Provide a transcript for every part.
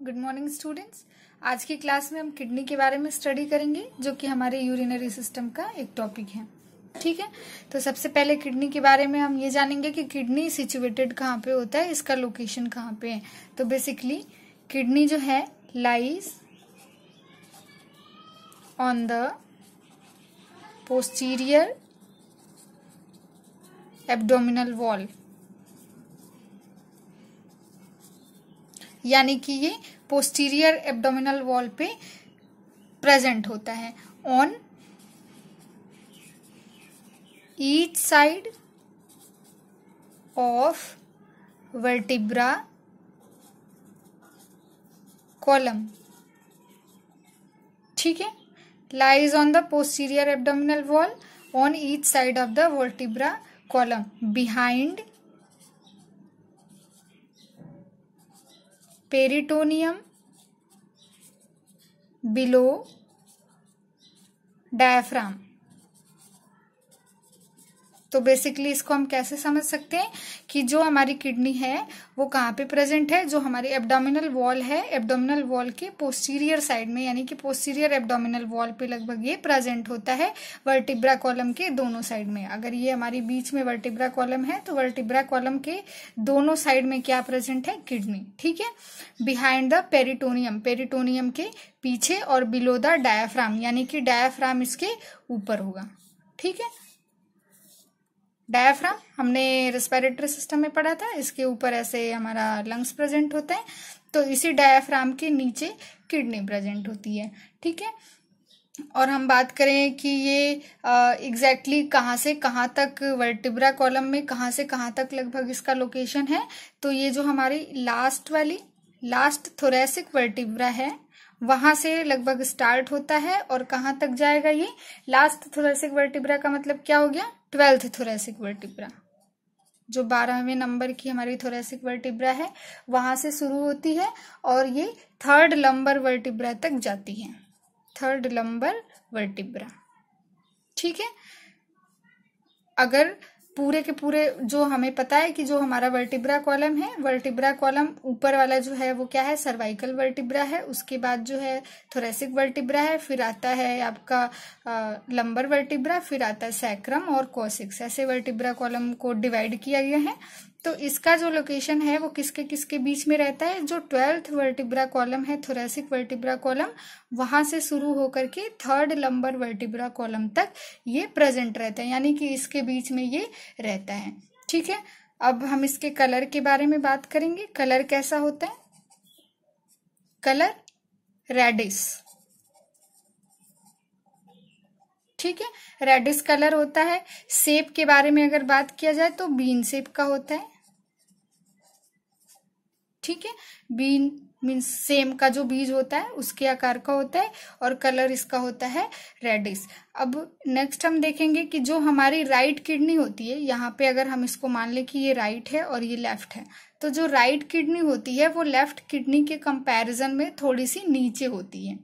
Good morning students. आज की class में हम किडनी के बारे में स्टडी करेंगे, जो कि हमारे यूरिनरी सिस्टम का एक टॉपिक है। ठीक है, तो सबसे पहले किडनी के बारे में हम ये जानेंगे कि किडनी सिचुएटेड कहाँ पे होता है, इसका लोकेशन कहाँ पे है। तो बेसिकली किडनी जो है lies on the posterior abdominal wall, यानी कि ये पोस्टीरियर एब्डोमिनल वॉल पे प्रेजेंट होता है। On each side of vertebra column. ठीक है, lies on the posterior abdominal wall on each side of the vertebra column behind peritoneum below diaphragm. तो basically इसको हम कैसे समझ सकते हैं कि जो हमारी किडनी है वो कहाँ पे प्रेजेंट है। जो हमारी एब्डोमिनल वॉल है, एब्डोमिनल वॉल के पोस्टीरियर साइड में, यानी कि पोस्टीरियर एब्डोमिनल वॉल पे लगभग ये प्रेजेंट होता है वर्टिब्रा कॉलम के दोनों साइड में। अगर ये हमारी बीच में वर्टिब्रा कॉलम है तो वर्टिब्रा कॉलम के दोनों साइड में क्या प्रेजेंट है, किडनी। ठीक है, बिहाइंड द पेरिटोनियम, पेरिटोनियम के पीछे, और बिलो द डायफ्राम, यानी कि डायफ्राम इसके ऊपर होगा। ठीक है, डायफ्राम हमने रेस्पिरेटरी सिस्टम में पढ़ा था, इसके ऊपर ऐसे हमारा लंग्स प्रेजेंट होता है, तो इसी डायफ्राम के नीचे किडनी प्रेजेंट होती है। ठीक है, और हम बात करें कि ये एग्जैक्टली कहाँ से कहाँ तक वर्टिब्रा कॉलम में कहाँ से कहाँ तक लगभग इसका लोकेशन है, तो ये जो हमारी लास्ट थोरेसिक वर्टिब्रा है वहां से लगभग स्टार्ट होता है, और कहाँ तक जाएगा ये लास्ट थोरेसिक वर्टिब्रा का मतलब क्या हो गया, 12th थोरेसिक वर्टिब्रा। जो 12वें नंबर की हमारी थोरेसिक वर्टिब्रा है वहां से शुरू होती है और ये 3rd लंबर वर्टिब्रा तक जाती है, 3rd लंबर वर्टिब्रा। ठीक है, अगर पूरे के पूरे जो हमें पता है कि जो हमारा वर्टिब्रा कॉलम है, वर्टिब्रा कॉलम ऊपर वाला जो है वो क्या है, सर्वाइकल वर्टिब्रा है, उसके बाद जो है थोरेसिक वर्टिब्रा है, फिर आता है आपका लंबर वर्टिब्रा, फिर आता है सैक्रम और कोसिक्स। ऐसे वर्टिब्रा कॉलम को डिवाइड किया गया है। तो इसका जो लोकेशन है वो किसके किसके बीच में रहता है, जो 12th वर्टिब्रा कॉलम है, थोरेसिक वर्टिब्रा कॉलम, वहां से शुरू होकर के 3rd लंबर वर्टिब्रा कॉलम तक ये प्रेजेंट रहता है, यानी कि इसके बीच में ये रहता है। ठीक है, अब हम इसके कलर के बारे में बात करेंगे। कलर कैसा होता है, कलर रेडिश। ठीक है, रेडिश कलर होता है। शेप के बारे में अगर बात किया जाए तो बीन शेप का होता है। ठीक है, बीन मीन्स सेम का जो बीज होता है उसके आकार का होता है, और कलर इसका होता है रेडिश। अब नेक्स्ट हम देखेंगे कि जो हमारी राइट किडनी होती है, यहाँ पे अगर हम इसको मान लें कि ये राइट है और ये लेफ्ट है, तो जो राइट किडनी होती है वो लेफ्ट किडनी के कंपैरिजन में थोड़ी सी नीचे होती है।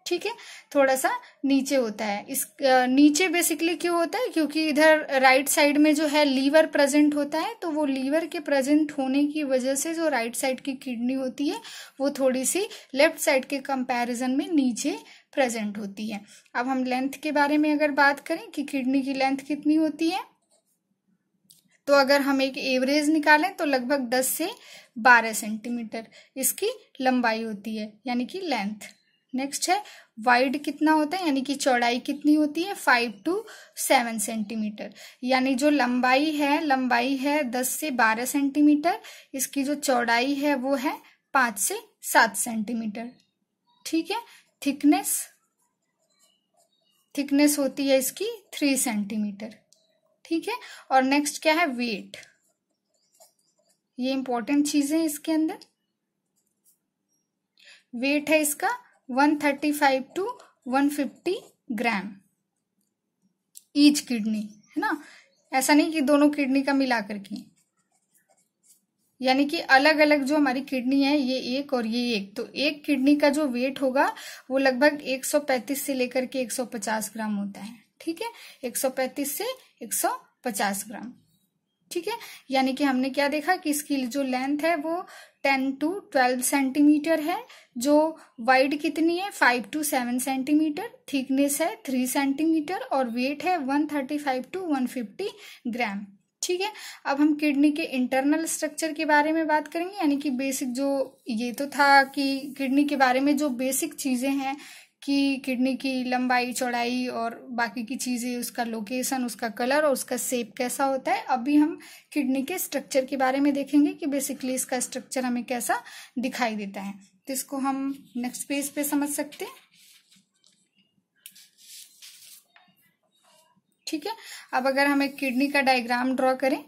ठीक है, थोड़ा सा नीचे होता है। इस नीचे बेसिकली क्यों होता है, क्योंकि इधर राइट साइड में जो है लीवर प्रेजेंट होता है, तो वो लीवर के प्रेजेंट होने की वजह से जो राइट साइड की किडनी होती है वो थोड़ी सी लेफ्ट साइड के कंपैरिजन में नीचे प्रेजेंट होती है। अब हम लेंथ के बारे में अगर बात करें कि किडनी की लेंथ कितनी होती है, तो अगर हम एक एवरेज निकालें तो लगभग 10 से 12 सेंटीमीटर इसकी लंबाई होती है, यानी कि लेंथ। नेक्स्ट है वाइड कितना होता है, यानी कि चौड़ाई कितनी होती है, 5 to 7 सेंटीमीटर, यानी जो लंबाई है 10 से 12 सेंटीमीटर, इसकी जो चौड़ाई है वो है 5 से 7 सेंटीमीटर। ठीक है, थिकनेस होती है इसकी 3 सेंटीमीटर। ठीक है, और नेक्स्ट क्या है, वेट। ये इंपॉर्टेंट चीजें इसके अंदर, वेट है इसका 135 to 150 ग्राम ईच किडनी, है ना। ऐसा नहीं कि दोनों किडनी का मिला करके, यानी कि अलग अलग जो हमारी किडनी है, ये एक और ये एक, तो एक किडनी का जो वेट होगा वो लगभग 135 से लेकर के 150 ग्राम होता है। ठीक है, 135 से 150 ग्राम। ठीक है, यानी कि हमने क्या देखा कि इसकी जो लेंथ है वो 10 to 12 सेंटीमीटर है, जो वाइड कितनी है 5 to 7 सेंटीमीटर, थिकनेस है 3 सेंटीमीटर और वेट है 135 to 150 ग्राम। ठीक है, अब हम किडनी के इंटरनल स्ट्रक्चर के बारे में बात करेंगे, यानी कि बेसिक जो, ये तो था कि किडनी के बारे में जो बेसिक चीजें हैं कि किडनी की लंबाई चौड़ाई और बाकी की चीजें, उसका लोकेशन, उसका कलर और उसका शेप कैसा होता है। अभी हम किडनी के स्ट्रक्चर के बारे में देखेंगे कि बेसिकली इसका स्ट्रक्चर हमें कैसा दिखाई देता है। तो इसको हम नेक्स्ट पेज पे समझ सकते हैं। ठीक है, अब अगर हम एक किडनी का डायग्राम ड्रॉ करें,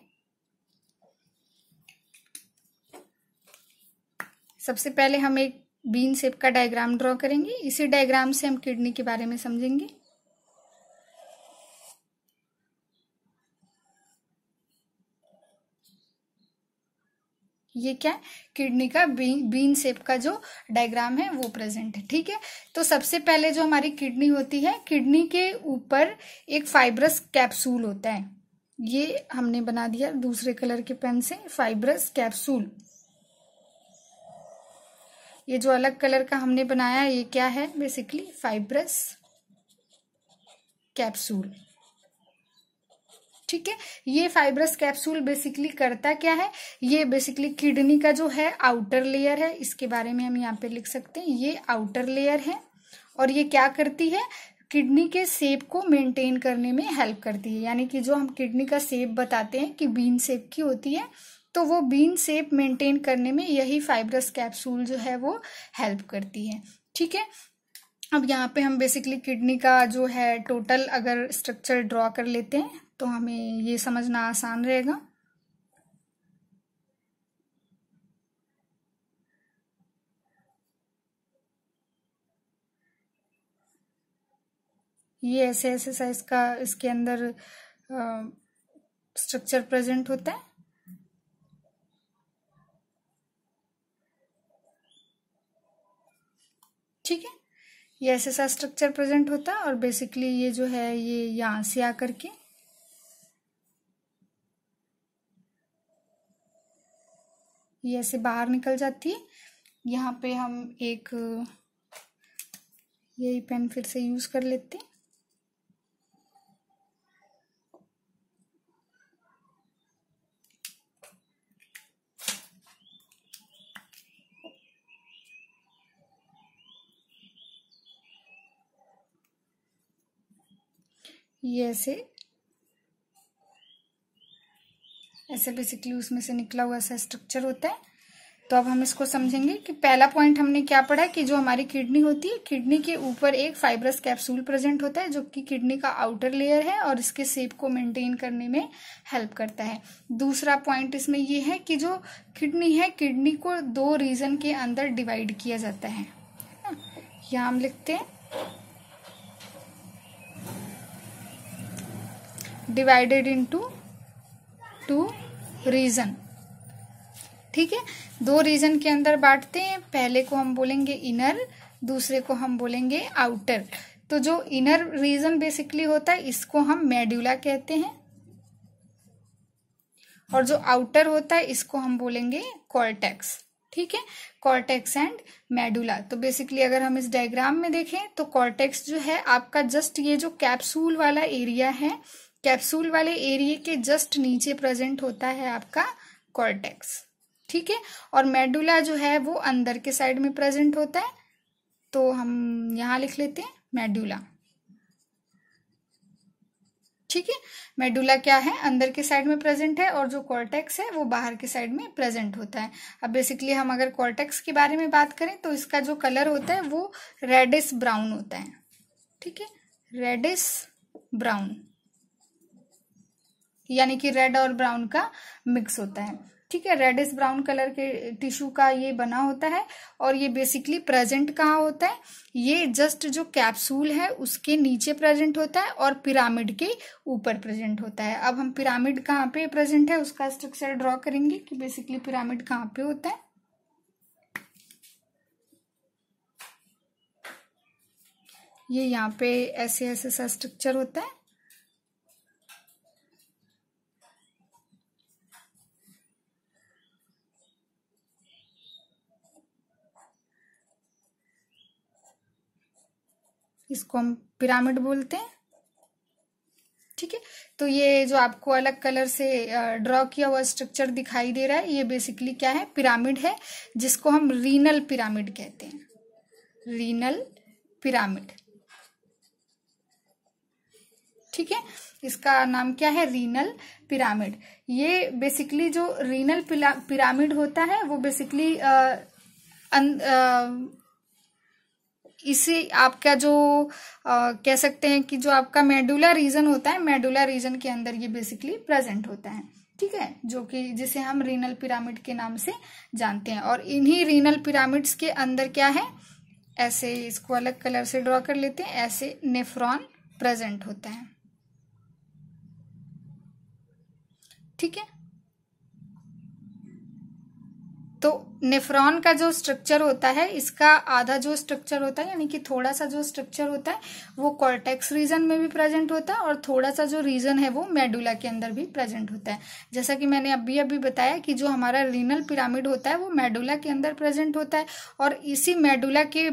सबसे पहले हम एक बीन शेप का डायग्राम ड्रॉ करेंगे। इसी डायग्राम से हम किडनी के बारे में समझेंगे। ये क्या है, किडनी का बीन शेप का जो डायग्राम है वो प्रेजेंट है। ठीक है, तो सबसे पहले जो हमारी किडनी होती है, किडनी के ऊपर एक फाइब्रस कैप्सूल होता है। ये हमने बना दिया दूसरे कलर के पेन से, फाइब्रस कैप्सूल। ये जो अलग कलर का हमने बनाया ये क्या है, बेसिकली फाइब्रस कैप्सूल। ठीक है, ये फाइब्रस कैप्सूल बेसिकली करता क्या है, ये बेसिकली किडनी का जो है आउटर लेयर है, इसके बारे में हम यहाँ पे लिख सकते हैं, ये आउटर लेयर है। और ये क्या करती है, किडनी के शेप को मेंटेन करने में हेल्प करती है। यानी कि जो हम किडनी का शेप बताते हैं कि बीन शेप की होती है, तो वो बीन शेप मेंटेन करने में यही फाइब्रस कैप्सूल जो है वो हेल्प करती है। ठीक है, अब यहाँ पे हम बेसिकली किडनी का जो है टोटल अगर स्ट्रक्चर ड्रॉ कर लेते हैं तो हमें ये समझना आसान रहेगा। ये ऐसे ऐसे साइज का इसके अंदर स्ट्रक्चर प्रेजेंट होता है। ठीक है, ये ऐसे सा स्ट्रक्चर प्रेजेंट होता है और बेसिकली ये जो है ये यहाँ से आकर के ये ऐसे बाहर निकल जाती है। यहाँ पे हम एक यही पेन फिर से यूज कर लेते हैं। ये ऐसे ऐसे बेसिकली उसमें से निकला हुआ ऐसा स्ट्रक्चर होता है। तो अब हम इसको समझेंगे कि पहला पॉइंट हमने क्या पढ़ा कि जो हमारी किडनी होती है, किडनी के ऊपर एक फाइब्रस कैप्सूल प्रेजेंट होता है जो कि किडनी का आउटर लेयर है और इसके शेप को मेंटेन करने में हेल्प करता है। दूसरा पॉइंट इसमें ये है कि जो किडनी है, किडनी को 2 रीजन के अंदर डिवाइड किया जाता है। यहाँ हम लिखते हैं डिवाइडेड इनटू 2 रीजन। ठीक है, 2 रीजन के अंदर बांटते हैं। पहले को हम बोलेंगे इनर, दूसरे को हम बोलेंगे आउटर। तो जो इनर रीजन बेसिकली होता है इसको हम मेडुला कहते हैं और जो आउटर होता है इसको हम बोलेंगे कॉर्टेक्स। ठीक है, कॉर्टेक्स एंड मेडुला। तो बेसिकली अगर हम इस डायग्राम में देखें तो कॉर्टेक्स जो है आपका जस्ट ये जो कैप्सूल वाला एरिया है, कैप्सूल वाले एरिया के जस्ट नीचे प्रेजेंट होता है आपका कॉर्टेक्स। ठीक है, और मेडुला जो है वो अंदर के साइड में प्रेजेंट होता है। तो हम यहां लिख लेते हैं मेडुला। ठीक है, मेडुला क्या है, अंदर के साइड में प्रेजेंट है और जो कॉर्टेक्स है वो बाहर के साइड में प्रेजेंट होता है। अब बेसिकली हम अगर कॉर्टेक्स के बारे में बात करें तो इसका जो कलर होता है वो रेडिश ब्राउन होता है। ठीक है, रेडिश ब्राउन, यानी कि रेड और ब्राउन का मिक्स होता है। ठीक है, रेडिश ब्राउन कलर के टिश्यू का ये बना होता है और ये बेसिकली प्रेजेंट कहाँ होता है, ये जस्ट जो कैप्सूल है उसके नीचे प्रेजेंट होता है और पिरामिड के ऊपर प्रेजेंट होता है। अब हम पिरामिड कहाँ पे प्रेजेंट है उसका स्ट्रक्चर ड्रॉ करेंगे कि बेसिकली पिरामिड कहाँ पे होता है। ये यहाँ पे ऐसे ऐसे सा स्ट्रक्चर होता है। इसको हम पिरामिड बोलते हैं। ठीक है, तो ये जो आपको अलग कलर से ड्रॉ किया हुआ स्ट्रक्चर दिखाई दे रहा है, ये बेसिकली क्या है, पिरामिड है, जिसको हम रीनल पिरामिड कहते हैं। रीनल पिरामिड, ठीक है, इसका नाम क्या है, रीनल पिरामिड। ये बेसिकली जो रीनल पिरामिड होता है वो बेसिकली इसे आपका जो कह सकते हैं कि जो आपका मेडुला रीजन होता है, मेडुला रीजन के अंदर ये बेसिकली प्रेजेंट होता है। ठीक है, जो कि जिसे हम रीनल पिरामिड के नाम से जानते हैं। और इन्हीं रीनल पिरामिड्स के अंदर क्या है, ऐसे इसको अलग कलर से ड्रॉ कर लेते हैं, ऐसे नेफ्रॉन प्रेजेंट होता है। ठीक है, तो नेफ्रॉन का जो स्ट्रक्चर होता है, इसका आधा जो स्ट्रक्चर होता है, यानी कि थोड़ा सा जो स्ट्रक्चर होता है वो कॉर्टेक्स रीजन में भी प्रेजेंट होता है, और थोड़ा सा जो रीजन है वो मेडुला के अंदर भी प्रेजेंट होता है। जैसा कि मैंने अभी बताया कि जो हमारा रीनल पिरामिड होता है वो मेडुला के अंदर प्रेजेंट होता है, और इसी मेडुला के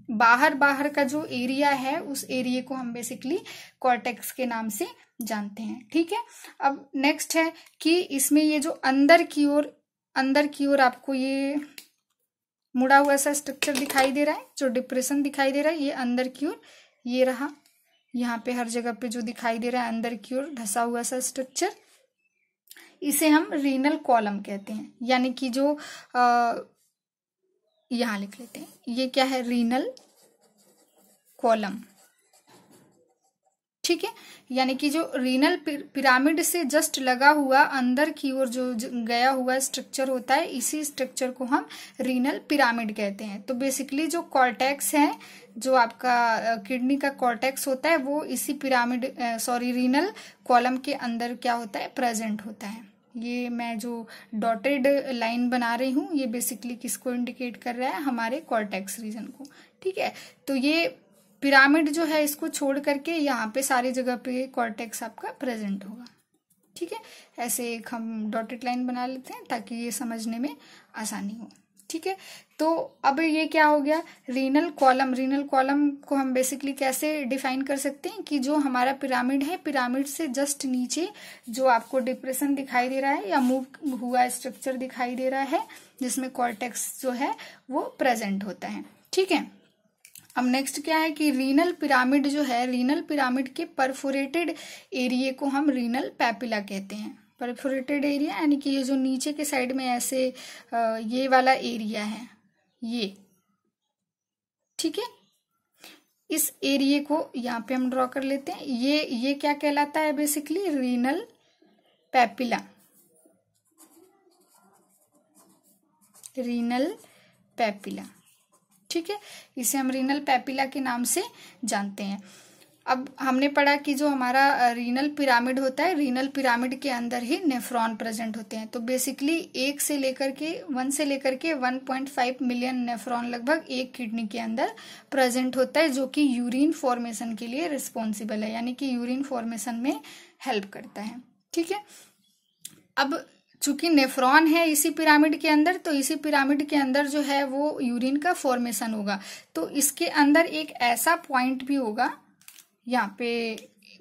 बाहर का जो एरिया है उस एरिया को हम बेसिकली कॉर्टेक्स के नाम से जानते हैं। ठीक है, अब नेक्स्ट है कि इसमें ये जो अंदर की ओर आपको ये मुड़ा हुआ सा स्ट्रक्चर दिखाई दे रहा है, जो डिप्रेशन दिखाई दे रहा है, ये अंदर की ओर ये रहा, यहाँ पे हर जगह पे जो दिखाई दे रहा है अंदर की ओर धसा हुआ सा स्ट्रक्चर, इसे हम रीनल कॉलम कहते हैं। यानी कि जो यहाँ लिख लेते हैं, ये क्या है, रीनल कॉलम। ठीक है, यानी कि जो रीनल पिरामिड से जस्ट लगा हुआ अंदर की ओर जो गया हुआ स्ट्रक्चर होता है, इसी स्ट्रक्चर को हम रीनल पिरामिड कहते हैं। तो बेसिकली जो कॉर्टेक्स है, जो आपका किडनी का कॉर्टेक्स होता है, वो इसी रीनल कॉलम के अंदर क्या होता है, प्रेजेंट होता है। ये मैं जो डॉटेड लाइन बना रही हूँ, ये बेसिकली किसको इंडिकेट कर रहा है, हमारे कॉर्टेक्स रीजन को। ठीक है, तो ये पिरामिड जो है इसको छोड़ करके यहाँ पे सारी जगह पे कॉर्टेक्स आपका प्रेजेंट होगा। ठीक है, ऐसे एक हम डॉटेड लाइन बना लेते हैं ताकि ये समझने में आसानी हो। ठीक है, तो अब ये क्या हो गया, रीनल कॉलम। रीनल कॉलम को हम बेसिकली कैसे डिफाइन कर सकते हैं कि जो हमारा पिरामिड है, पिरामिड से जस्ट नीचे जो आपको डिप्रेशन दिखाई दे रहा है या मूव हुआ स्ट्रक्चर दिखाई दे रहा है, जिसमें कॉर्टेक्स जो है वो प्रेजेंट होता है। ठीक है, अब नेक्स्ट क्या है कि रीनल पिरामिड जो है, रीनल पिरामिड के परफोरेटेड एरिया को हम रीनल पैपिला कहते हैं। परफोरेटेड एरिया यानी कि ये जो नीचे के साइड में ऐसे ये वाला एरिया है, ये। ठीक है, इस एरिया को यहाँ पे हम ड्रॉ कर लेते हैं। ये क्या कहलाता है, basically renal papilla. Renal papilla, ठीक है, इसे हम रीनल पैपिला के नाम से जानते हैं। अब हमने पढ़ा कि जो हमारा रीनल पिरामिड होता है, रीनल पिरामिड के अंदर ही नेफ्रॉन प्रेजेंट होते हैं। तो बेसिकली 1 से लेकर के 1.5 मिलियन नेफ्रॉन लगभग एक किडनी के अंदर प्रेजेंट होता है, जो कि यूरिन फॉर्मेशन के लिए रिस्पॉन्सिबल है, यानी कि यूरिन फॉर्मेशन में हेल्प करता है। ठीक है, अब चूंकि नेफ्रॉन है इसी पिरामिड के अंदर, तो इसी पिरामिड के अंदर जो है वो यूरिन का फॉर्मेशन होगा। तो इसके अंदर एक ऐसा पॉइंट भी होगा, यहाँ पे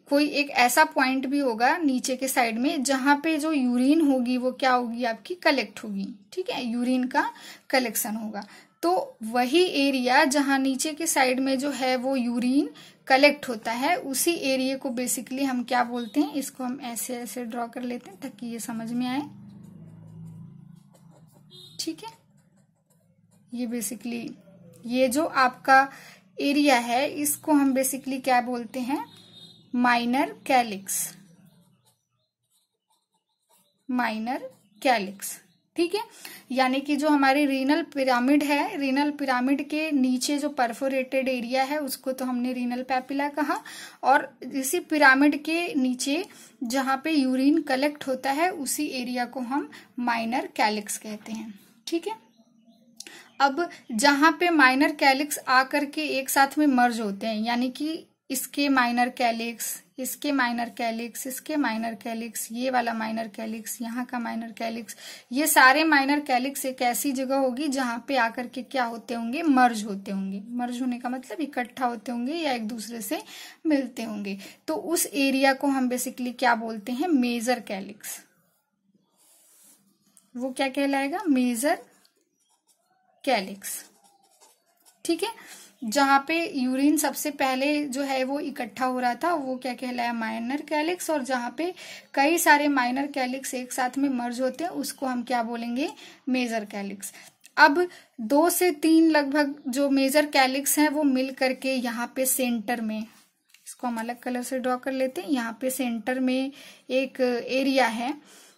कोई एक ऐसा पॉइंट भी होगा नीचे के साइड में, जहां पे जो यूरिन होगी वो क्या होगी, आपकी कलेक्ट होगी। ठीक है, यूरिन का कलेक्शन होगा। तो वही एरिया जहां नीचे के साइड में जो है वो यूरिन कलेक्ट होता है, उसी एरिया को बेसिकली हम क्या बोलते हैं, इसको हम ऐसे ऐसे ड्रॉ कर लेते हैं ताकि ये समझ में आए। ठीक है, ये बेसिकली ये जो आपका एरिया है, इसको हम बेसिकली क्या बोलते हैं, माइनर कैलिक्स। माइनर कैलिक्स, ठीक है, यानी कि जो हमारी रीनल पिरामिड है, रीनल पिरामिड के नीचे जो परफोरेटेड एरिया है उसको तो हमने रीनल पैपिला कहा, और इसी पिरामिड के नीचे जहां पे यूरिन कलेक्ट होता है उसी एरिया को हम माइनर कैलिक्स कहते हैं। ठीक है, अब जहां पे माइनर कैलिक्स आकर के एक साथ में मर्ज होते हैं, यानी कि इसके माइनर कैलिक्स, इसके माइनर कैलिक्स, इसके माइनर कैलिक्स, ये वाला माइनर कैलिक्स, यहाँ का माइनर कैलिक्स, ये सारे माइनर कैलिक्स एक ऐसी जगह होगी जहां पे आकर के क्या होते होंगे, मर्ज होते होंगे। मर्ज होने का मतलब इकट्ठा होते होंगे या एक दूसरे से मिलते होंगे। तो उस एरिया को हम बेसिकली क्या बोलते हैं, मेजर कैलिक्स। वो क्या कहलाएगा, मेजर कैलिक्स। ठीक है, जहां पे यूरिन सबसे पहले जो है वो इकट्ठा हो रहा था वो क्या कहलाया, माइनर कैलिक्स। और जहां पे कई सारे माइनर कैलिक्स एक साथ में मर्ज होते हैं उसको हम क्या बोलेंगे, मेजर कैलिक्स। अब 2 से 3 लगभग जो मेजर कैलिक्स हैं वो मिल करके यहाँ पे सेंटर में, इसको हम अलग कलर से ड्रॉ कर लेते हैं, यहाँ पे सेंटर में एक एरिया है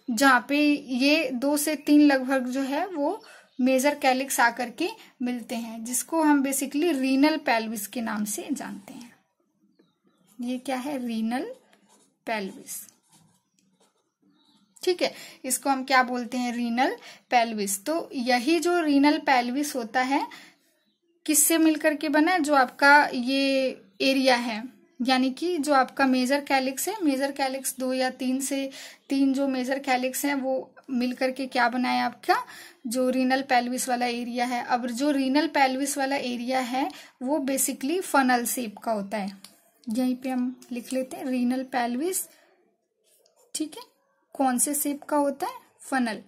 जहाँ पे ये 2 से 3 लगभग जो है वो मेजर कैलिक्स आकर के मिलते हैं, जिसको हम बेसिकली रीनल पेल्विस के नाम से जानते हैं। ये क्या है, रीनल पेल्विस। ठीक है, इसको हम क्या बोलते हैं, रीनल पेल्विस। तो यही जो रीनल पेल्विस होता है किससे मिलकर के बना है, जो आपका ये एरिया है, यानी कि जो आपका मेजर कैलिक्स है, मेजर कैलिक्स 2 या 3 से 3 जो मेजर कैलिक्स हैं वो मिलकर के क्या बनाया, आपका जो रीनल पेल्विस वाला एरिया है। अब जो रीनल पेल्विस वाला एरिया है वो बेसिकली फनल शेप का होता है। यहीं पे हम लिख लेते हैं रीनल पेल्विस। ठीक है, कौन से शेप का होता है, फनल,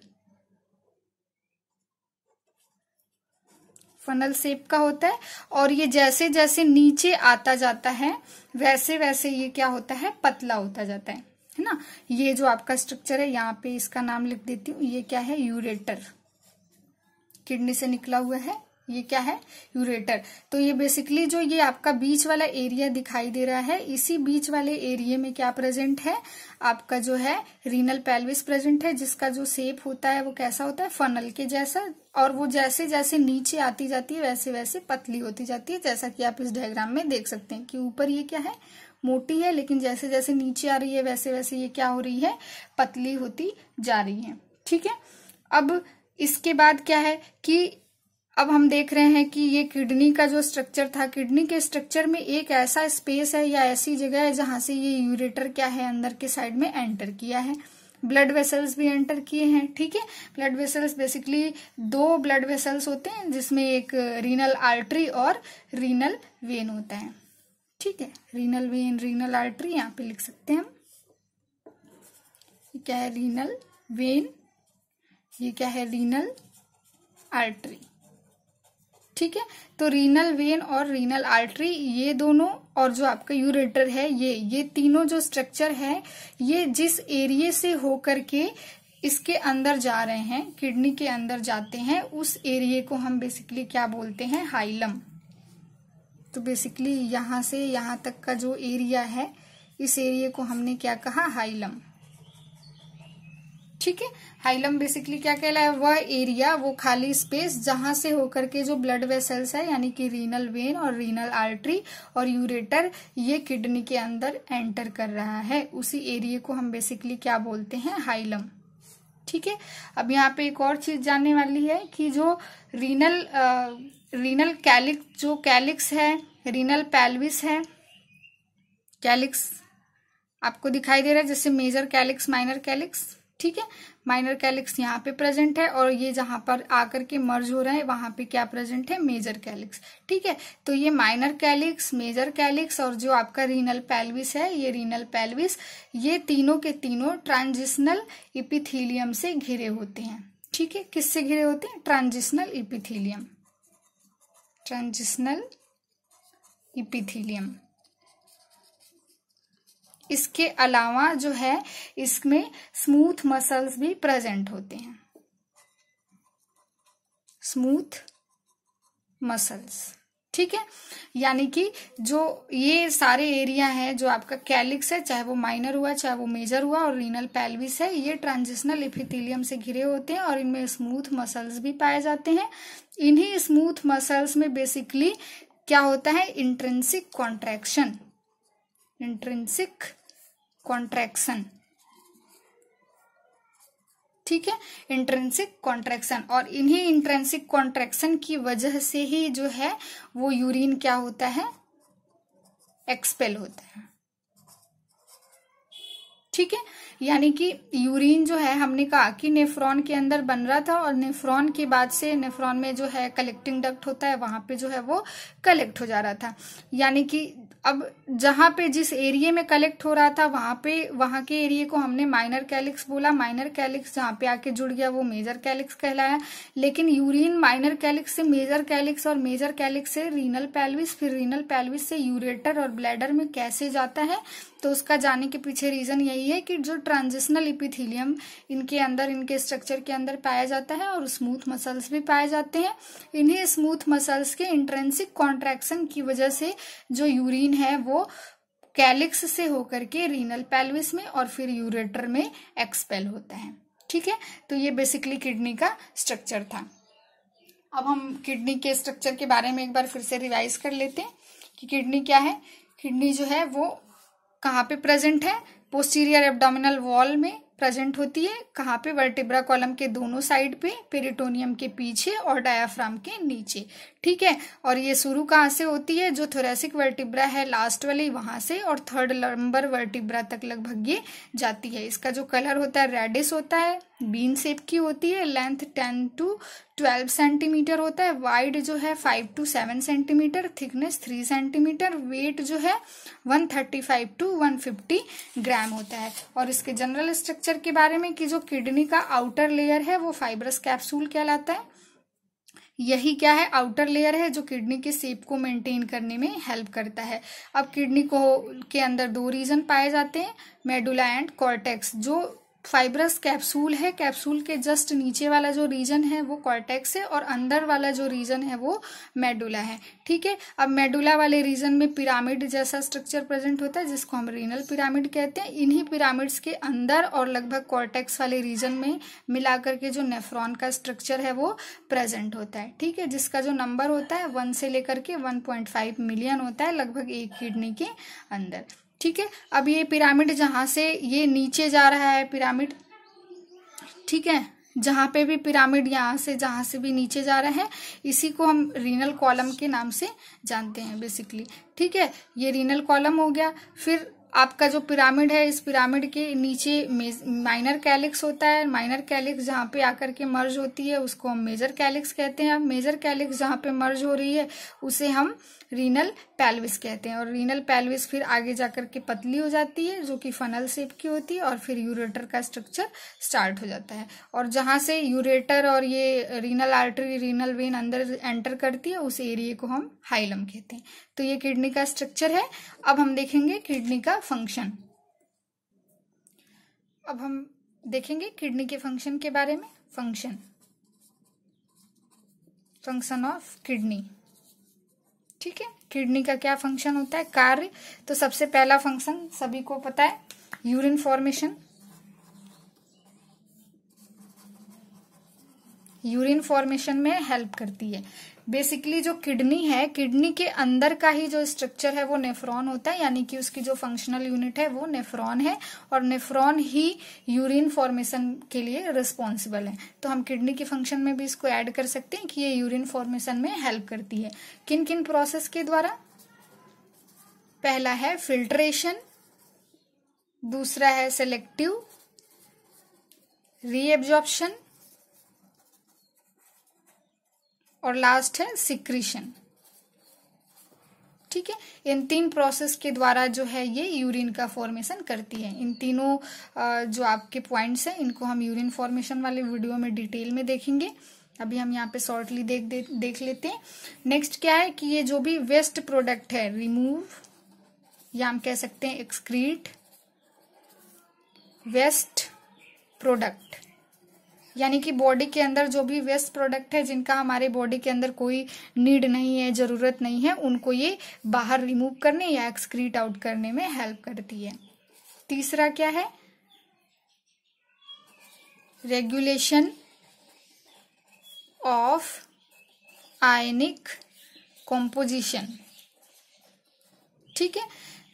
फनल शेप का होता है। और ये जैसे जैसे नीचे आता जाता है वैसे वैसे ये क्या होता है, पतला होता जाता है ना। ये जो आपका स्ट्रक्चर है, यहाँ पे इसका नाम लिख देती हूँ, ये क्या है, यूरेटर, किडनी से निकला हुआ है, ये क्या है, यूरेटर। तो ये बेसिकली जो ये आपका बीच वाला एरिया दिखाई दे रहा है, इसी बीच वाले एरिया में क्या प्रेजेंट है, आपका जो है रीनल पेल्विस प्रेजेंट है, जिसका जो शेप होता है वो कैसा होता है, फनल के जैसा। और वो जैसे जैसे नीचे आती जाती है वैसे वैसे पतली होती जाती है, जैसा कि आप इस डायग्राम में देख सकते हैं कि ऊपर ये क्या है, मोटी है, लेकिन जैसे जैसे नीचे आ रही है वैसे वैसे ये क्या हो रही है, पतली होती जा रही है। ठीक है, अब इसके बाद क्या है कि अब हम देख रहे हैं कि ये किडनी का जो स्ट्रक्चर था, किडनी के स्ट्रक्चर में एक ऐसा स्पेस है या ऐसी जगह है जहां से ये यूरेटर क्या है, अंदर के साइड में एंटर किया है। ब्लड वेसल्स भी एंटर किए हैं। ठीक है, blood vessels basically 2 blood vessels होते हैं, जिसमें एक रीनल आर्टरी और रीनल वेन होता है। ठीक है, रीनल वेन, रीनल आर्टरी यहाँ पे लिख सकते हैं हम। ये क्या है, रीनल वेन, ये क्या है, रीनल आर्टरी। ठीक है, तो रीनल वेन और रीनल आर्टरी ये दोनों, और जो आपका यूरेटर है, ये तीनों जो स्ट्रक्चर है, ये जिस एरिया से होकर के इसके अंदर जा रहे हैं, किडनी के अंदर जाते हैं, उस एरिया को हम बेसिकली क्या बोलते हैं, हाइलम। तो बेसिकली यहां से यहां तक का जो एरिया है, इस एरिया को हमने क्या कहा, हाइलम। ठीक है, हाइलम बेसिकली क्या कहलाया, वह एरिया, वो खाली स्पेस जहां से होकर के जो ब्लड वेसल्स है, यानी कि रीनल वेन और रीनल आर्टरी और यूरेटर, ये किडनी के अंदर एंटर कर रहा है, उसी एरिया को हम बेसिकली क्या बोलते हैं, हाइलम। ठीक है, अब यहाँ पे एक और चीज जानने वाली है कि जो रीनल कैलिक्स, जो कैलिक्स है, रीनल पेल्विस है, कैलिक्स आपको दिखाई दे रहा है जैसे मेजर कैलिक्स, माइनर कैलिक्स। ठीक है, माइनर कैलिक्स यहाँ पे प्रेजेंट है, और ये जहां पर आकर के मर्ज हो रहा है वहां पे क्या प्रेजेंट है, मेजर कैलिक्स। ठीक है, तो ये माइनर कैलिक्स, मेजर कैलिक्स और जो आपका रीनल पेल्विस है, ये रीनल पेल्विस, ये तीनों के तीनों ट्रांजिशनल इपिथीलियम से घिरे होते हैं। ठीक है, किससे घिरे होते हैं, ट्रांजिशनल इपिथीलियम, ट्रांजिशनल इपिथीलियम। इसके अलावा जो है इसमें स्मूथ मसल्स भी प्रेजेंट होते हैं, स्मूथ मसल्स। ठीक है, यानी कि जो ये सारे एरिया है, जो आपका कैलिक्स है, चाहे वो माइनर हुआ चाहे वो मेजर हुआ, और रीनल पेल्विस है, ये ट्रांजिशनल एपिथेलियम से घिरे होते हैं और इनमें स्मूथ मसल्स भी पाए जाते हैं। इन्हीं स्मूथ मसल्स में बेसिकली क्या होता है, इंट्रिंसिक कॉन्ट्रैक्शन, इंट्रिंसिक कॉन्ट्रैक्शन। ठीक है, इंट्रिंसिक कॉन्ट्रैक्शन, और इन्हीं इंट्रिंसिक कॉन्ट्रैक्शन की वजह से ही जो है वो यूरिन क्या होता है, एक्सपेल होता है। ठीक है, यानी कि यूरिन जो है हमने कहा कि नेफ्रॉन के अंदर बन रहा था और नेफ्रॉन के बाद से नेफ्रॉन में जो है कलेक्टिंग डक्ट होता है वहां पे जो है वो कलेक्ट हो जा रहा था। यानी कि अब जहां पे जिस एरिया में कलेक्ट हो रहा था वहां के एरिया को हमने माइनर कैलिक्स बोला। माइनर कैलिक्स जहां पे आके जुड़ गया वो मेजर कैलिक्स कहलाया। लेकिन यूरिन माइनर कैलिक्स से मेजर कैलिक्स और मेजर कैलिक्स से रीनल पेल्विस, फिर रीनल पेल्विस से यूरेटर और ब्लैडर में कैसे जाता है, तो उसका जाने के पीछे रीजन यही है कि जो ट्रांजिशनल इपिथेलियम इनके अंदर, इनके स्ट्रक्चर के अंदर पाया जाता है और स्मूथ मसल्स भी पाए जाते हैं। इन्हीं स्मूथ मसल्स के इंट्रिंसिक कॉन्ट्रैक्शन की वजह से जो यूरिन है वो कैलिक्स से होकर के रीनल पेल्विस में और फिर यूरेटर में एक्सपेल होता है। ठीक है, तो ये बेसिकली किडनी का स्ट्रक्चर था। अब हम किडनी के स्ट्रक्चर के बारे में एक बार फिर से रिवाइज कर लेते हैं कि किडनी क्या है। किडनी जो है वो कहाँ पे प्रेजेंट है, पोस्टीरियर एब्डोमिनल वॉल में प्रेजेंट होती है। कहाँ पे, वर्टिब्रा कॉलम के दोनों साइड पे, पेरिटोनियम के पीछे और डायाफ्राम के नीचे। ठीक है, और ये शुरू कहाँ से होती है, जो थोरेसिक वर्टिब्रा है लास्ट वाली वहां से और थर्ड लंबर वर्टिब्रा तक लगभग ये जाती है। इसका जो कलर होता है रेडिश होता है, बीन शेप की होती है, लेंथ 10 to 12 सेंटीमीटर होता है, वाइड जो है 5 to 7 centimetre, thickness 3 centimetre, weight जो है 135 to 150 ग्राम होता है। और इसके जनरल स्ट्रक्चर के बारे में कि जो किडनी का आउटर लेयर है वो फाइब्रस कैप्सूल कहलाता है। यही क्या है, आउटर लेयर है जो किडनी के शेप को मेंटेन करने में हेल्प करता है। अब किडनी को के अंदर दो रीजन पाए जाते हैं, मेडुला एंड कॉर्टेक्स। जो फाइब्रस कैप्सूल है, कैप्सूल के जस्ट नीचे वाला जो रीजन है वो कॉर्टेक्स है और अंदर वाला जो रीजन है वो मेडुला है। ठीक है, अब मेडुला वाले रीजन में पिरामिड जैसा स्ट्रक्चर प्रेजेंट होता है जिसको हम रीनल पिरामिड कहते हैं। इन्हीं पिरामिड्स के अंदर और लगभग कॉर्टेक्स वाले रीजन में मिलाकर के जो नेफ्रॉन का स्ट्रक्चर है वो प्रेजेंट होता है। ठीक है, जिसका जो नंबर होता है 1 से लेकर के 1.5 मिलियन होता है लगभग एक किडनी के अंदर। ठीक है, अब ये पिरामिड जहां से ये नीचे जा रहा है पिरामिड, ठीक है, जहां पे भी पिरामिड यहाँ से जहां से भी नीचे जा रहा है इसी को हम रीनल कॉलम के नाम से जानते हैं बेसिकली। ठीक है, ये रीनल कॉलम हो गया। फिर आपका जो पिरामिड है, इस पिरामिड के नीचे माइनर कैलिक्स होता है। माइनर कैलिक्स जहाँ पे आकर के मर्ज होती है उसको हम मेजर कैलिक्स कहते हैं। अब मेजर कैलिक्स जहाँ पे मर्ज हो रही है उसे हम रीनल पेल्विस कहते हैं। और रीनल पेल्विस फिर आगे जाकर के पतली हो जाती है जो कि फनल शेप की होती है और फिर यूरेटर का स्ट्रक्चर स्टार्ट हो जाता है। और जहां से यूरेटर और ये रीनल आर्टरी, रीनल वेन अंदर एंटर करती है उस एरिया को हम हाइलम कहते हैं। तो ये किडनी का स्ट्रक्चर है। अब हम देखेंगे किडनी का फंक्शन। अब हम देखेंगे किडनी के फंक्शन के बारे में। Function of kidney. ठीक है, किडनी का क्या फंक्शन होता है, कार्य। तो सबसे पहला फंक्शन सभी को पता है, यूरिन फॉर्मेशन। यूरिन फॉर्मेशन में हेल्प करती है। बेसिकली जो किडनी है, किडनी के अंदर का ही जो स्ट्रक्चर है वो नेफ्रॉन होता है, यानी कि उसकी जो फंक्शनल यूनिट है वो नेफ्रॉन है और नेफ्रॉन ही यूरिन फॉर्मेशन के लिए रिस्पॉन्सिबल है। तो हम किडनी के फंक्शन में भी इसको ऐड कर सकते हैं कि ये यूरिन फॉर्मेशन में हेल्प करती है। किन किन प्रोसेस के द्वारा, पहला है फिल्ट्रेशन, दूसरा है सेलेक्टिव रीएब्जॉर्प्शन और लास्ट है सिक्रीशन। ठीक है, इन तीन प्रोसेस के द्वारा जो है ये यूरिन का फॉर्मेशन करती है। इन तीनों जो आपके पॉइंट्स हैं इनको हम यूरिन फॉर्मेशन वाले वीडियो में डिटेल में देखेंगे। अभी हम यहाँ पे शॉर्टली देख लेते हैं। नेक्स्ट क्या है कि ये जो भी वेस्ट प्रोडक्ट है, रिमूव या हम कह सकते हैं एक्सक्रीट वेस्ट प्रोडक्ट, यानी कि बॉडी के अंदर जो भी वेस्ट प्रोडक्ट है जिनका हमारे बॉडी के अंदर कोई नीड नहीं है, जरूरत नहीं है, उनको ये बाहर रिमूव करने या एक्सक्रीट आउट करने में हेल्प करती है। तीसरा क्या है, रेगुलेशन ऑफ आयनिक कॉम्पोजिशन। ठीक है,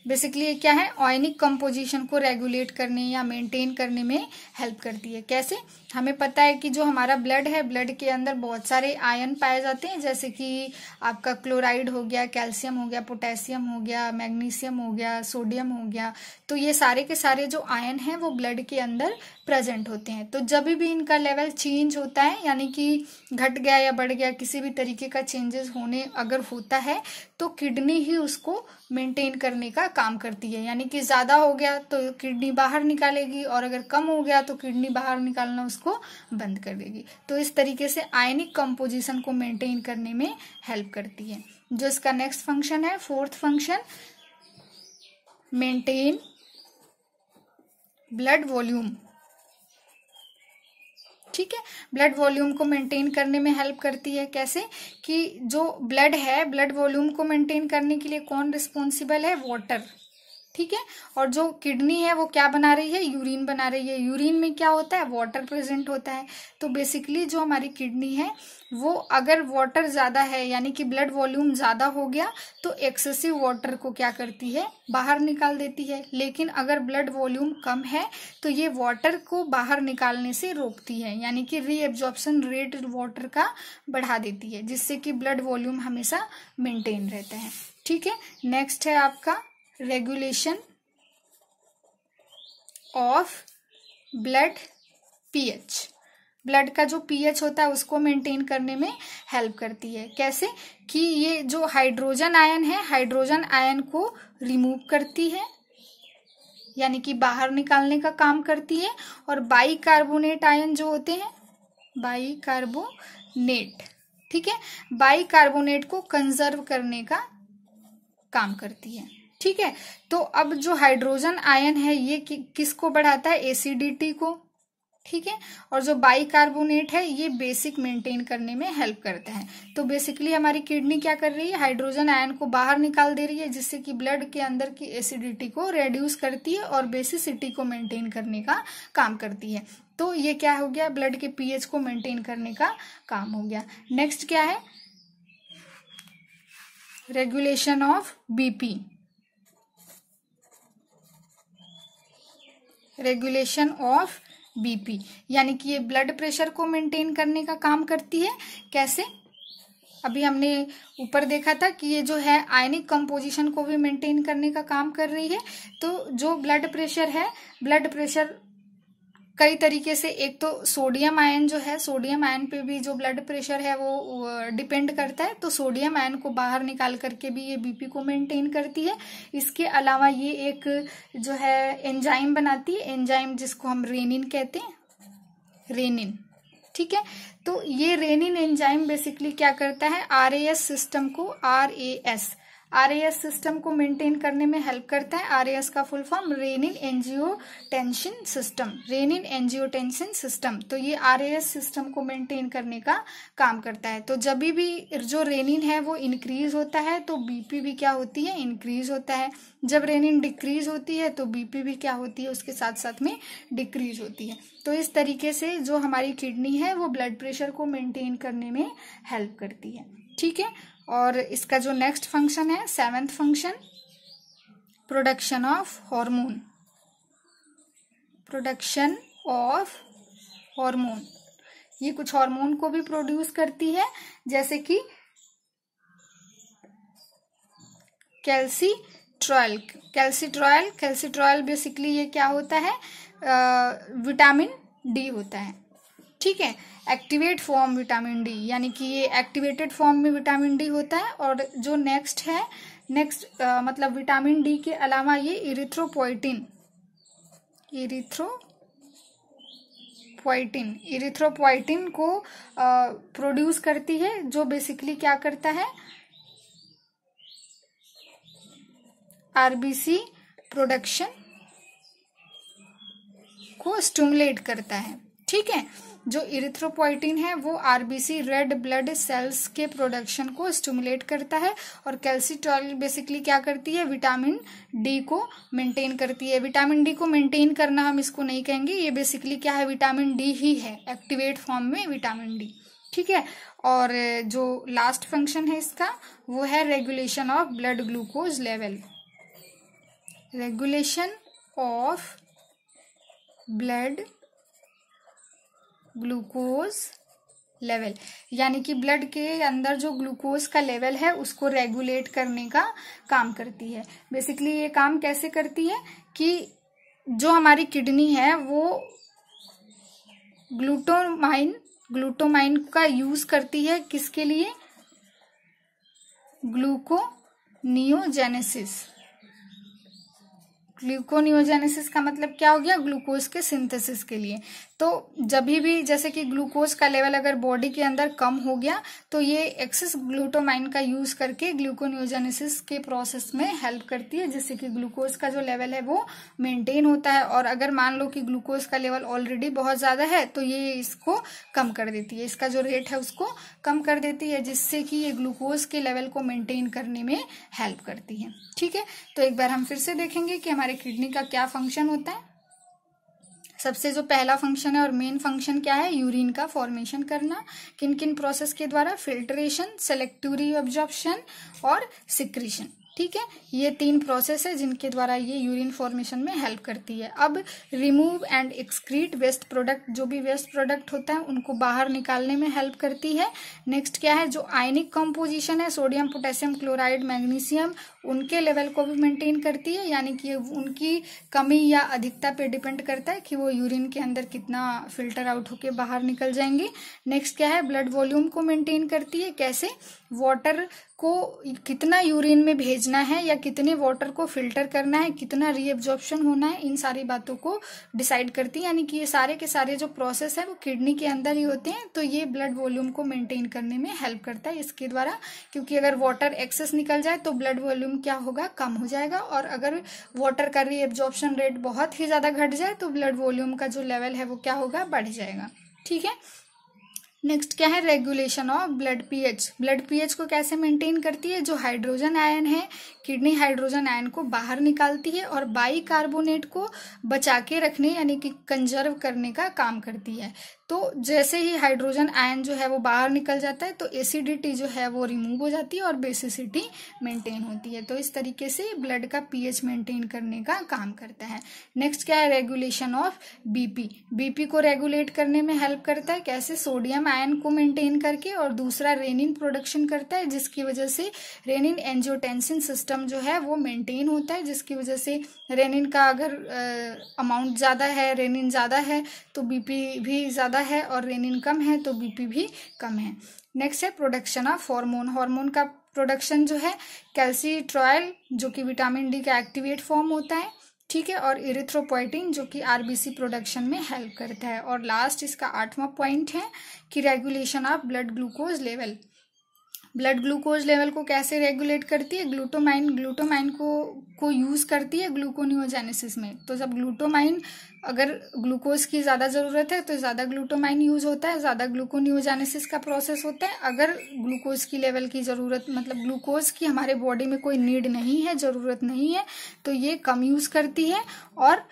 बेसिकली ये क्या है, आयनिक कंपोजिशन को रेगुलेट करने या मेंटेन करने में हेल्प करती है। कैसे, हमें पता है कि जो हमारा ब्लड है, ब्लड के अंदर बहुत सारे आयन पाए जाते हैं, जैसे कि आपका क्लोराइड हो गया, कैल्शियम हो गया, पोटेशियम हो गया, मैग्नीशियम हो गया, सोडियम हो गया। तो ये सारे के सारे जो आयन हैं वो ब्लड के अंदर प्रेजेंट होते हैं। तो जब भी इनका लेवल चेंज होता है, यानी कि घट गया या बढ़ गया, किसी भी तरीके का चेंजेस होने अगर होता है, तो किडनी ही उसको मेंटेन करने का काम करती है। यानी कि ज्यादा हो गया तो किडनी बाहर निकालेगी, और अगर कम हो गया तो किडनी बाहर निकालना उसको बंद कर देगी। तो इस तरीके से आयनिक कंपोजिशन को मेंटेन करने में हेल्प करती है। जो इसका नेक्स्ट फंक्शन है, fourth function, maintain blood volume. ठीक है, ब्लड वॉल्यूम को मेंटेन करने में हेल्प करती है। कैसे, कि जो ब्लड है, ब्लड वॉल्यूम को मेंटेन करने के लिए कौन रिस्पॉन्सिबल है, वाटर। ठीक है, और जो किडनी है वो क्या बना रही है, यूरिन बना रही है। यूरिन में क्या होता है, वाटर प्रेजेंट होता है। तो बेसिकली जो हमारी किडनी है वो अगर वाटर ज्यादा है, यानी कि ब्लड वॉल्यूम ज्यादा हो गया, तो एक्सेसिव वाटर को क्या करती है, बाहर निकाल देती है। लेकिन अगर ब्लड वॉल्यूम कम है तो ये वाटर को बाहर निकालने से रोकती है, यानी कि रीएब्जॉर्प्शन रेट वाटर का बढ़ा देती है, जिससे कि ब्लड वॉल्यूम हमेशा मेंटेन रहता है। ठीक है, नेक्स्ट है आपका regulation of blood pH. Blood का जो पीएच होता है उसको मेंटेन करने में हेल्प करती है। कैसे, कि ये जो हाइड्रोजन आयन है, हाइड्रोजन आयन को रिमूव करती है, यानी कि बाहर निकालने का काम करती है। और बाइकार्बोनेट आयन जो होते हैं, बाइकार्बोनेट, ठीक है, बाइकार्बोनेट को कंजर्व करने का काम करती है। ठीक है, तो अब जो हाइड्रोजन आयन है ये किसको बढ़ाता है, एसिडिटी को। ठीक है, और जो बाइकार्बोनेट है ये बेसिक मेंटेन करने में हेल्प करता है। तो बेसिकली हमारी किडनी क्या कर रही है, हाइड्रोजन आयन को बाहर निकाल दे रही है, जिससे कि ब्लड के अंदर की एसिडिटी को रेड्यूस करती है और बेसिसिटी को मेंटेन करने का काम करती है। तो ये क्या हो गया, ब्लड के पीएच को मेंटेन करने का काम हो गया। नेक्स्ट क्या है, regulation of BP. Regulation of BP, यानी कि ये ब्लड प्रेशर को मेंटेन करने का काम करती है। कैसे, अभी हमने ऊपर देखा था कि ये जो है आयनिक कंपोजिशन को भी मेंटेन करने का काम कर रही है। तो जो ब्लड प्रेशर है, ब्लड प्रेशर कई तरीके से, एक तो सोडियम आयन जो है, सोडियम आयन पे भी जो ब्लड प्रेशर है वो डिपेंड करता है। तो सोडियम आयन को बाहर निकाल करके भी ये बीपी को मेंटेन करती है। इसके अलावा ये एक जो है एंजाइम बनाती है, एंजाइम जिसको हम रेनिन कहते हैं, रेनिन। ठीक है, तो ये रेनिन एंजाइम बेसिकली क्या करता है, आरएएस सिस्टम को, आरएएस सिस्टम को मेंटेन करने में हेल्प करता है। आरएएस का full form renin angiotensin system, renin angiotensin system. तो ये आरएएस सिस्टम को मेंटेन करने का काम करता है। तो जब भी जो रेनिन है वो इंक्रीज होता है तो बीपी भी क्या होती है, इंक्रीज होता है। जब रेनिन डिक्रीज होती है तो बीपी भी क्या होती है, उसके साथ साथ में डिक्रीज होती है। तो इस तरीके से जो हमारी किडनी है वो ब्लड प्रेशर को मेंटेन करने में हेल्प करती है। ठीक है, और इसका जो नेक्स्ट फंक्शन है, seventh function, production of hormone. Production of hormone, ये कुछ हार्मोन को भी प्रोड्यूस करती है, जैसे कि कैल्सिट्रॉल। कैल्सिट्रॉल बेसिकली ये क्या होता है, विटामिन डी होता है। ठीक है, एक्टिवेट फॉर्म विटामिन डी, यानी कि ये एक्टिवेटेड फॉर्म में विटामिन डी होता है। और जो नेक्स्ट है, मतलब विटामिन डी के अलावा ये इरिथ्रोपोइटिन को प्रोड्यूस करती है, जो बेसिकली क्या करता है, आरबीसी प्रोडक्शन को स्टिमुलेट करता है। ठीक है, जो इरिथ्रोपोइटिन है वो आरबीसी रेड ब्लड सेल्स के प्रोडक्शन को स्टिमुलेट करता है। और कैल्सिट्रॉल बेसिकली क्या करती है, विटामिन डी को मेंटेन करती है। विटामिन डी को मेंटेन करना हम इसको नहीं कहेंगे, ये बेसिकली क्या है, विटामिन डी ही है, एक्टिवेट फॉर्म में विटामिन डी। ठीक है, और जो लास्ट फंक्शन है इसका वो है regulation of blood glucose level. Regulation of blood glucose level, यानी कि ब्लड के अंदर जो ग्लूकोज का लेवल है उसको रेगुलेट करने का काम करती है। बेसिकली ये काम कैसे करती है कि जो हमारी किडनी है वो ग्लूटामाइन का यूज करती है, किसके लिए? ग्लूकोनियोजेनेसिस का मतलब क्या हो गया? ग्लूकोज के सिंथेसिस के लिए। तो जब भी जैसे कि ग्लूकोज का लेवल अगर बॉडी के अंदर कम हो गया तो ये एक्सेस ग्लूटामाइन का यूज करके ग्लूकोनियोजेनेसिस के प्रोसेस में हेल्प करती है, जिससे कि ग्लूकोज का जो लेवल है वो मेंटेन होता है। और अगर मान लो कि ग्लूकोज का लेवल ऑलरेडी बहुत ज्यादा है तो ये इसको कम कर देती है, इसका जो रेट है उसको कम कर देती है, जिससे कि ये ग्लूकोज के लेवल को मेंटेन करने में हेल्प करती है। ठीक है, तो एक बार हम फिर से देखेंगे कि हमारे किडनी का क्या फंक्शन होता है। सबसे जो पहला फंक्शन है और मेन फंक्शन क्या है? यूरिन का फॉर्मेशन करना। किन किन प्रोसेस के द्वारा? फिल्ट्रेशन, सेलेक्टिव रीअब्जॉर्प्शन और सिक्रीशन। ठीक है, ये 3 प्रोसेस है जिनके द्वारा ये यूरिन फॉर्मेशन में हेल्प करती है। अब remove and excrete waste product, जो भी वेस्ट प्रोडक्ट होता है उनको बाहर निकालने में हेल्प करती है। नेक्स्ट क्या है? जो आयनिक कंपोजिशन है, सोडियम, पोटेशियम, क्लोराइड, मैग्नीशियम, उनके लेवल को भी मेंटेन करती है, यानी कि उनकी कमी या अधिकता पे डिपेंड करता है कि वो यूरिन के अंदर कितना फिल्टर आउट होके बाहर निकल जाएंगे। नेक्स्ट क्या है? ब्लड वॉल्यूम को मेंटेन करती है। कैसे? वाटर को कितना यूरिन में भेजना है या कितने वाटर को फिल्टर करना है, कितना रीअब्जॉर्प्शन होना है, इन सारी बातों को डिसाइड करती है। यानी कि ये सारे के सारे जो प्रोसेस है वो किडनी के अंदर ही होते हैं। तो ये ब्लड वॉल्यूम को मेंटेन करने में हेल्प करता है इसके द्वारा, क्योंकि अगर वाटर एक्सेस निकल जाए तो ब्लड वॉल्यूम क्या होगा? कम हो जाएगा। और अगर वाटर का रीअब्जॉर्प्शन रेट बहुत ही ज्यादा घट जाए तो ब्लड वॉल्यूम का जो लेवल है वो क्या होगा? बढ़ जाएगा। ठीक है, नेक्स्ट क्या है? Regulation of blood pH. Blood pH को कैसे मेंटेन करती है? जो हाइड्रोजन आयन है, किडनी हाइड्रोजन आयन को बाहर निकालती है और बाइकार्बोनेट को बचा के रखने यानी कि कंजर्व करने का काम करती है। तो जैसे ही हाइड्रोजन आयन जो है वो बाहर निकल जाता है तो एसिडिटी जो है वो रिमूव हो जाती है और बेसिसिटी मेंटेन होती है। तो इस तरीके से ब्लड का पीएच मेंटेन करने का काम करता है। नेक्स्ट क्या है? Regulation of BP. बीपी को रेगुलेट करने में हेल्प करता है। कैसे? सोडियम आयन को मेंटेन करके, और दूसरा रेनिन प्रोडक्शन करता है, जिसकी वजह से रेनिन एंजियोटेंसिन सिस्टम जो है वो मेंटेन होता है, जिसकी वजह से रेनिन का अगर अमाउंट ज्यादा है, रेनिन ज्यादा है तो बीपी भी ज्यादा है, और रेनिन कम है तो बीपी भी कम है। नेक्स्ट है प्रोडक्शन ऑफ हार्मोन। हार्मोन का प्रोडक्शन जो है कैल्सिट्रॉयल, जो कि विटामिन डी का एक्टिवेट फॉर्म होता है। ठीक है, और इरिथ्रोपोइटिन जो कि आरबीसी प्रोडक्शन में हेल्प करता है। और लास्ट इसका 8वां पॉइंट है कि regulation of blood glucose level. Blood glucose level को कैसे रेगुलेट करती है? ग्लूटामाइन को यूज करती है ग्लूकोनियोजेनेसिस में। तो जब ग्लूटामाइन, अगर ग्लूकोज की ज्यादा जरूरत है तो ज्यादा ग्लूटामाइन यूज होता है, ज्यादा ग्लूकोनियोजेनेसिस का प्रोसेस होता है। अगर ग्लूकोज की लेवल की जरूरत, मतलब ग्लूकोज की हमारे बॉडी में कोई नीड नहीं है, जरूरत नहीं है, तो ये कम यूज करती है और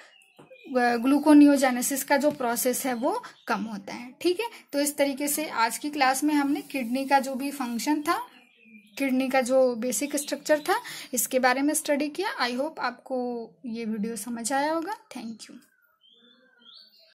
ग्लूकोनियोजेनेसिस का जो प्रोसेस है वो कम होता है। ठीक है, तो इस तरीके से आज की क्लास में हमने किडनी का जो भी फंक्शन था, किडनी का जो बेसिक स्ट्रक्चर था, इसके बारे में स्टडी किया। आई होप आपको ये वीडियो समझ आया होगा। Thank you.